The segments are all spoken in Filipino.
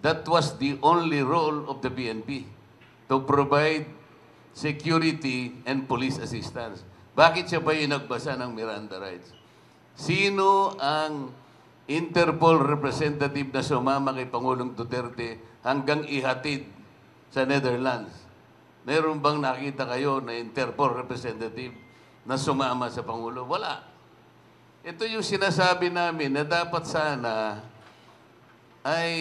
That was the only role of the PNP, to provide security and police assistance. Bakit siya ba yung nagbasa ng Miranda rights? Sino ang Interpol representative na sumama kay Pangulong Duterte hanggang ihatid sa Netherlands? Meron bang nakita kayo na Interpol representative na sumama sa Pangulo? Wala. Ito yung sinasabi namin na dapat sana ay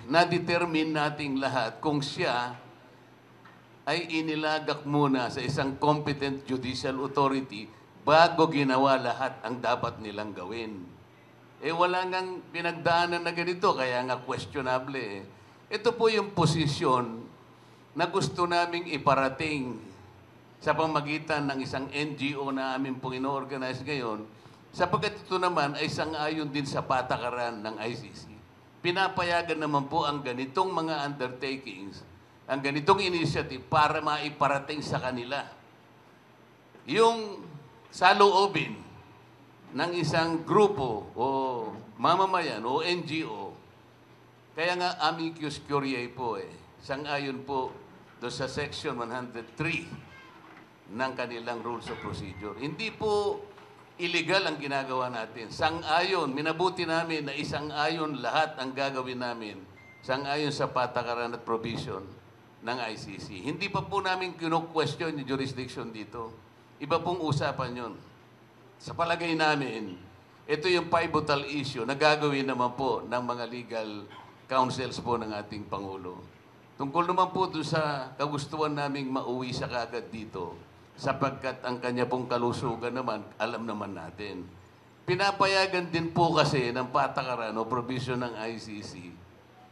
na-determine nating lahat kung siya ay inilagak muna sa isang competent judicial authority bago ginawa lahat ang dapat nilang gawin. Eh wala ngang pinagdaanan na ganito, kaya nga questionable eh. Ito po yung posisyon na gusto naming iparating sa pamagitan ng isang NGO na amin pong ino-organize ngayon, sapagkat ito naman ay sang-ayon din sa patakaran ng ICC. Pinapayagan naman po ang ganitong mga undertakings, ang ganitong initiative para maiparating sa kanila yung saloobin ng isang grupo o mamamayan o NGO. Kaya nga amicus curiae po eh. Sang-ayon po do sa section 103 ng kanilang rules of procedure. Hindi po illegal ang ginagawa natin. Sang-ayon, minabuti namin na isang-ayon lahat ang gagawin namin. Sang-ayon sa patakaran at provision ng ICC. Hindi pa po namin kino-question yung jurisdiction dito. Iba pong usapan yun. Sa palagay namin, ito yung pivotal issue na gagawin naman po ng mga legal counsels po ng ating Pangulo. Tungkol naman po doon sa kagustuhan naming mauwi sa kagad dito, sapagkat ang kanya pong kalusugan naman, alam naman natin. Pinapayagan din po kasi ng patakaran o provision ng ICC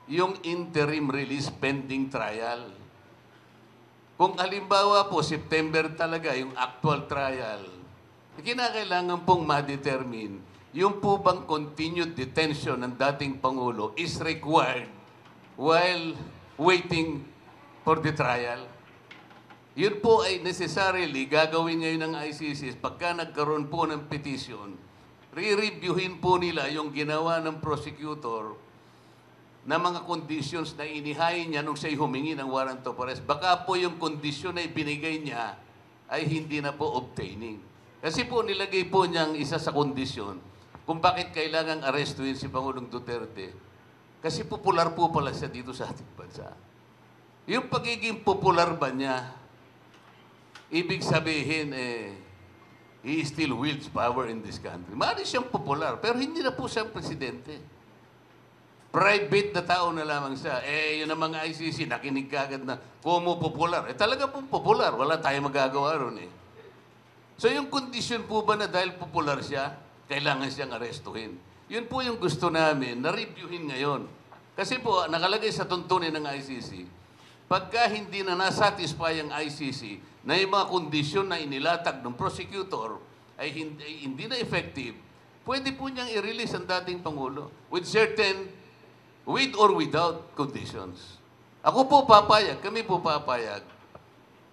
yung interim release pending trial. Kung halimbawa po, September talaga yung actual trial, kinakailangan pong ma-determine yung po bang continued detention ng dating Pangulo is required while waiting for the trial. Yun po ay necessarily gagawin ngayon ng ICC pagka nagkaroon po ng petition, re-reviewin po nila yung ginawa ng prosecutor na mga conditions na inihain niya nung siya'y humingi ng warrant of arrest. Baka po yung kondisyon na ibinigay niya ay hindi na po obtaining. Kasi po nilagay po niyang isa sa kondisyon kung bakit kailangang arestuin si Pangulong Duterte. Kasi popular po pala siya dito sa ating bansa. Yung pagiging popular ba niya, ibig sabihin, he still wields power in this country. Maaari siyang popular, pero hindi na po siyang presidente. Private na tao na lamang siya. Yun ang mga ICC, nakinig kagad na, kumo popular. Talaga pong popular. Wala tayong magagawa ron eh. So yung kondisyon po ba na dahil popular siya, kailangan siyang arestuhin? Yun po yung gusto namin na reviewin ngayon. Kasi po, nakalagay sa tuntunin ng ICC, pagka hindi na nasatisfy ang ICC na yung mga kondisyon na inilatag ng prosecutor ay hindi na effective, pwede po niyang i-release ang dating Pangulo with or without conditions. Ako po papayag, kami po papayag.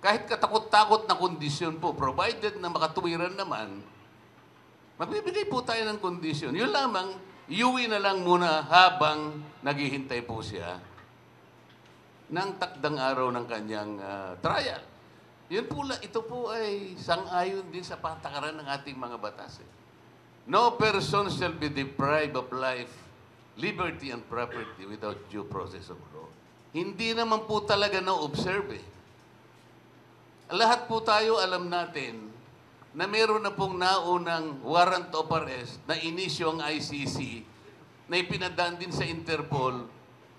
Kahit katakot-takot na kondisyon po, provided na makatuwiran naman, magbibigay po tayo ng kondisyon. Yun lamang, iuwi na lang muna habang naghihintay po siya ng takdang araw ng kanyang trial. Yun po, ito po ay sang-ayon din sa patakaran ng ating mga batas. No person shall be deprived of life, liberty, and property without due process of law. Hindi naman po talaga na-observe eh. Lahat po tayo alam natin na meron na pong naunang warrant of arrest na inisyo ang ICC na ipinadaan din sa Interpol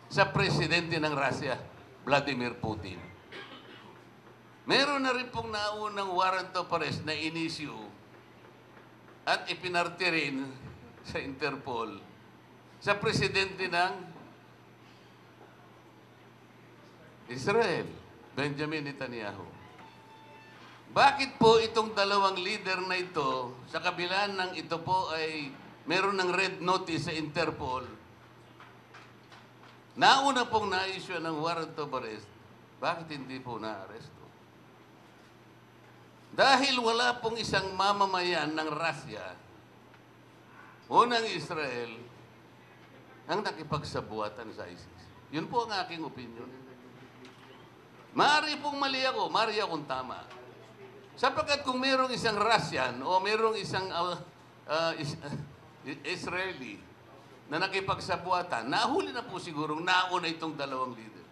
sa presidente ng Russia, Vladimir Putin. Meron na rin pong naunang warrant of arrest na inisyo at ipinarte rin sa Interpol sa presidente ng Israel, Benjamin Netanyahu. Bakit po itong dalawang leader na ito, sa kabila ng ito po ay meron ng red notice sa Interpol, nauna pong na-issue ng warrant of arrest, bakit hindi po na-arresto? Dahil wala pong isang mamamayan ng Russia o ng Israel ang nakipagsabuatan sa ISIS. Yun po ang aking opinion. Maaari pong mali ako, maaari akong tama. Sapagkat kung mayroong isang Russian o mayroong isang Israeli na nakipagsabuatan, nahuli na po sigurong nauna itong dalawang leader.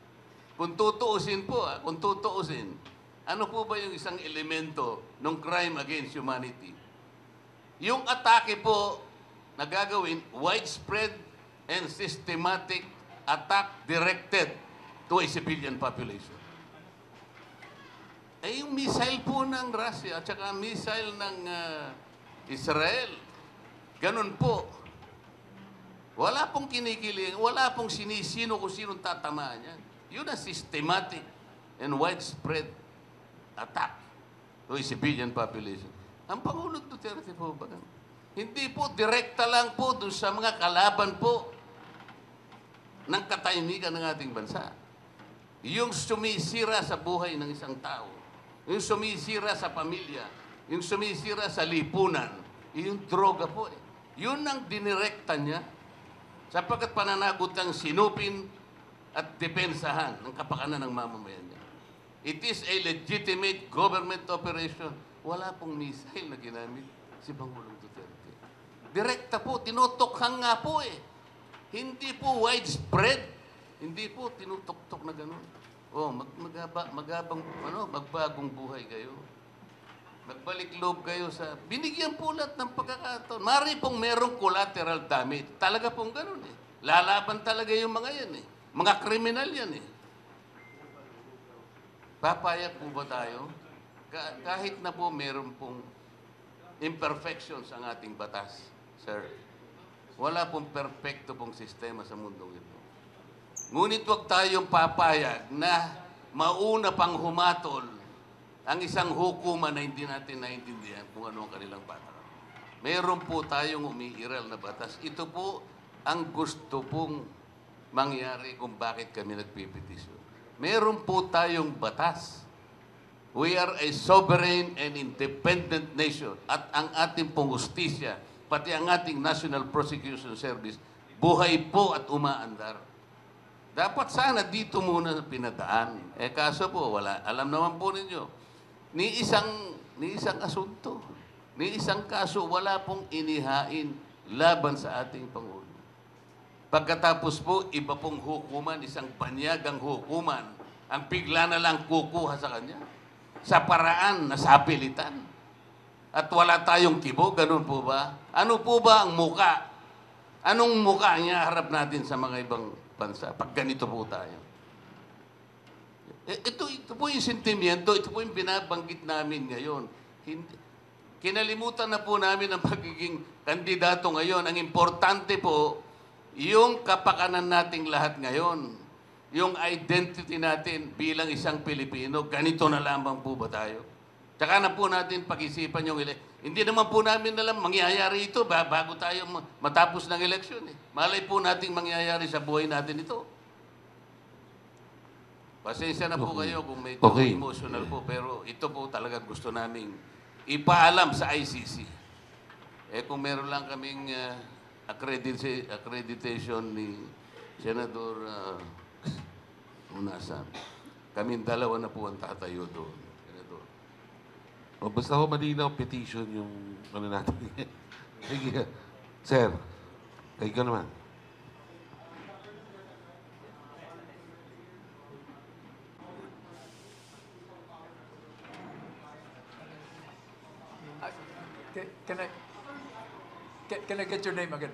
Kung tutuusin po, kung tutuusin, ano po ba yung isang elemento ng crime against humanity? Yung atake po na gagawin, widespread and systematic attack directed to a civilian population. Eh yung missile po ng Russia at saka missile ng Israel, ganun po. Wala pong kinikiling, wala pong sinisino kung sinong tatamaan yan. Yun ang systematic and widespread attack to a civilian population. Ang Pangulong Duterte po ba? Hindi po, direkta lang po dun sa mga kalaban po ng katahimikan ng ating bansa. Yung sumisira sa buhay ng isang tao, yung sumisira sa pamilya, yung sumisira sa lipunan, yung droga po eh. Yun ang dinirekta niya sapagkat pananagot ang sinupin at depensahan ng kapakanan ng mamamayan niya. It is a legitimate government operation. Wala pong missile na ginamit si Pangulong Duterte. Direkta po, tinutokhang nga po eh. Hindi po widespread. Hindi po tinutok-tok na gano'n. Oh, magbagong buhay kayo. Magbalik loob kayo sa... Binigyan po lahat ng pagkakataon. Mari pong merong collateral damage. Talaga pong gano'n eh. Lalaban talaga yung mga yan eh. Mga kriminal yan eh. Papayag po ba tayo? Kahit na po meron pong imperfections ang ating batas, sir. Wala pong perfecto pong sistema sa mundong ito. Ngunit huwag tayong papayag na mauna pang humatol ang isang hukuman na hindi natin naintindihan kung ano ang kanilang patakaran. Meron po tayong umiiral na batas. Ito po ang gusto pong mangyari kung bakit kami nagpipetisyon. Meron po tayong batas. We are a sovereign and independent nation. At ang ating pong hustisya, pati ang ating National Prosecution Service, buhay po at umaandar. Dapat sana dito muna pinadaan. Eh kaso po, wala. Alam naman po ninyo, ni isang asunto, ni isang kaso, wala pong inihain laban sa ating Pangulo. Pagkatapos po, iba pong hukuman, isang banyagang hukuman, ang bigla na lang kukuha sa kanya. Sa paraan na sapilitan. At wala tayong kibo, ganun po ba? Ano po ba ang muka? Anong muka niya harap natin sa mga ibang bansa pag ganito po tayo? Ito po yung sentimiento, ito po yung binabanggit namin ngayon. Kinalimutan na po namin ang pagiging kandidato ngayon. Ang importante po, yung kapakanan nating lahat ngayon, yung identity natin bilang isang Pilipino, ganito na lamang po ba tayo? Tsaka na po natin pag-isipan yung hindi naman po namin alam mangyayari ito bago tayo matapos ng eleksyon. Eh. Malay po nating mangyayari sa buhay natin ito. Pasensya na po kayo kung medyo emotional po, pero ito po talaga gusto naming ipaalam sa ICC. Eh kung meron lang kaming accreditation ni Senador Unasan, kaming dalawa na po ang tatayo doon. Senador. O basta ho malinaw petition yung ano natin. Sige. Sir, kayo ka naman. Can I get your name again?